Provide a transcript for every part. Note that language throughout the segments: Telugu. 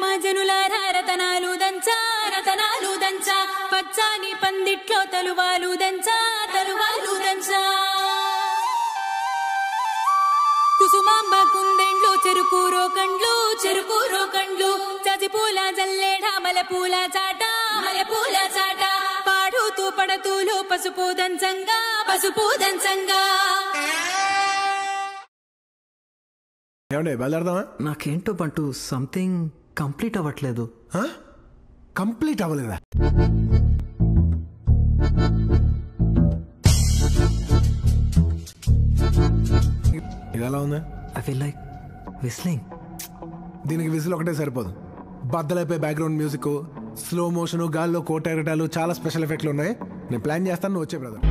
రండమ్మ జనులారా రతనాలు దంచా రతనాలు దంచా పచ్చాని పందిట్లో తలువాలు దంచా తలువాలు దంచా కుసుమాంబ కుందెండ్లు చెరుకు రోకండ్లు చజిపూల జల్లేడ మలపూల చాట పాడుతూ పడతూలు పసుపు దంచంగా నాకేంటో బంటూ సంథింగ్ కంప్లీట్ అవ్వట్లేదు. కంప్లీట్ అవ్వలేదా? ఇది ఎలా ఉంది? I feel like whistling. దీనికి విజిల్ ఒకటే సరిపోదు. బద్దలైపోయి బ్యాక్గ్రౌండ్ మ్యూజిక్, స్లో మోషన్, గాల్లో కోటెగటాలు, చాలా స్పెషల్ ఎఫెక్ట్లు ఉన్నాయి. నేను ప్లాన్ చేస్తాను, నువ్వు వచ్చే బ్రదర్.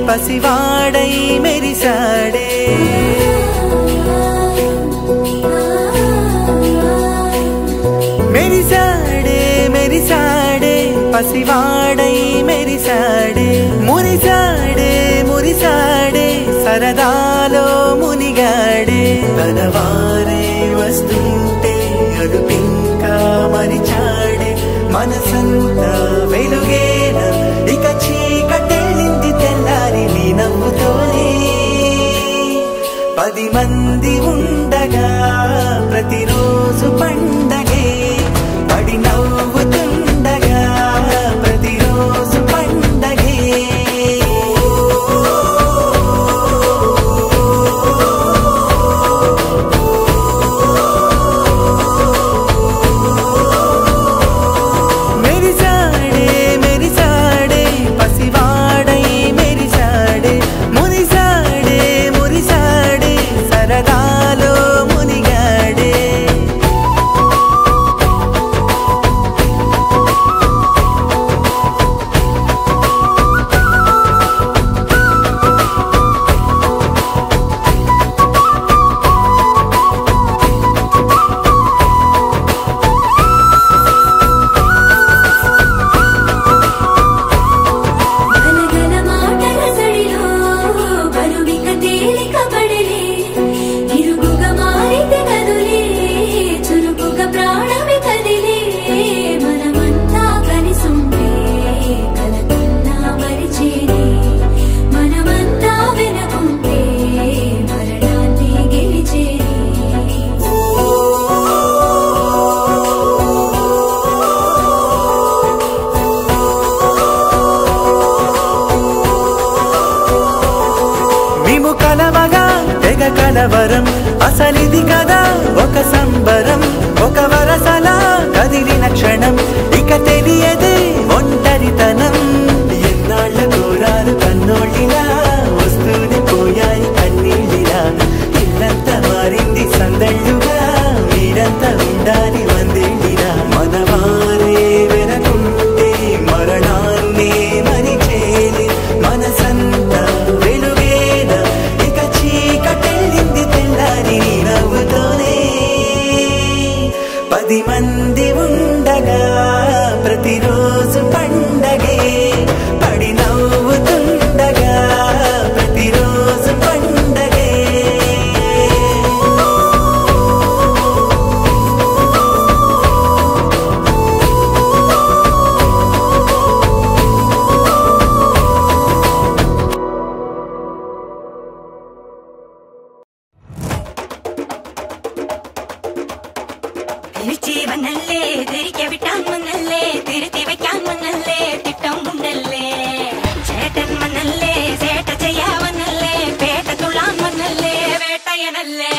పసివాడై మెరిసాడే మెరిసాడే పసివాడై మెరిసాడే మురిసాడే సరదాలో మునిగాడే తనవారే వస్తుంటే అదుపింకా మరిచాడే మనసంతా వెలుగేన ఇక చీకటెళ్ళింది తెల్లారి నీ నవ్వుతోనే 10 మంది ఉండగా ప్రతిరోజు పండగే పడి నవ్వుతుండగా ప్రతిరోజు పండగే మెరిసాడే పసివాడై మెరిసాడే మురిసాడే సరదాలో మునిగాడే కలవరం అసలిది కదా ఒక సంబరం ఒక వరసలా కదిలిన క్షణం ఇక తెలియదే ఒంటరితనం ఎన్నాళ్ళ కోరాలు కన్నోళ్ళిలా వస్తూనే పోయాయి కన్నీళ్ళిలా ఇల్లంతా మారింది సందళ్ళుగా మీరంతా ఉండాలి వందేళ్ళిలా మనవారే వెనకుంటే మరణాన్నే మరిచేలి మనసంతా వెలుగేన ఇక చీకటెళ్ళింది తెల్లారి నవ్వుతోనే 10 మంది ఉండగా ప్రతిరోజు పండగే పడి నవ్వుతుండగా ప్రతిరోజు పండగే തിരിച്ചീവനല്ലേ തിരികെ വിട്ടാൻ വന്നല്ലേ തിരുത്തി വയ്ക്കാൻ വന്നല്ലേ തിട്ടം ഉണ്ടല്ലേ ചേട്ടൻ വന്നല്ലേ ചേട്ട ചെയ്യാവന്നല്ലേ പേട്ട തുള്ളാൻ വന്നല്ലേ വേട്ടയനല്ലേ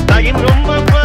Dying on my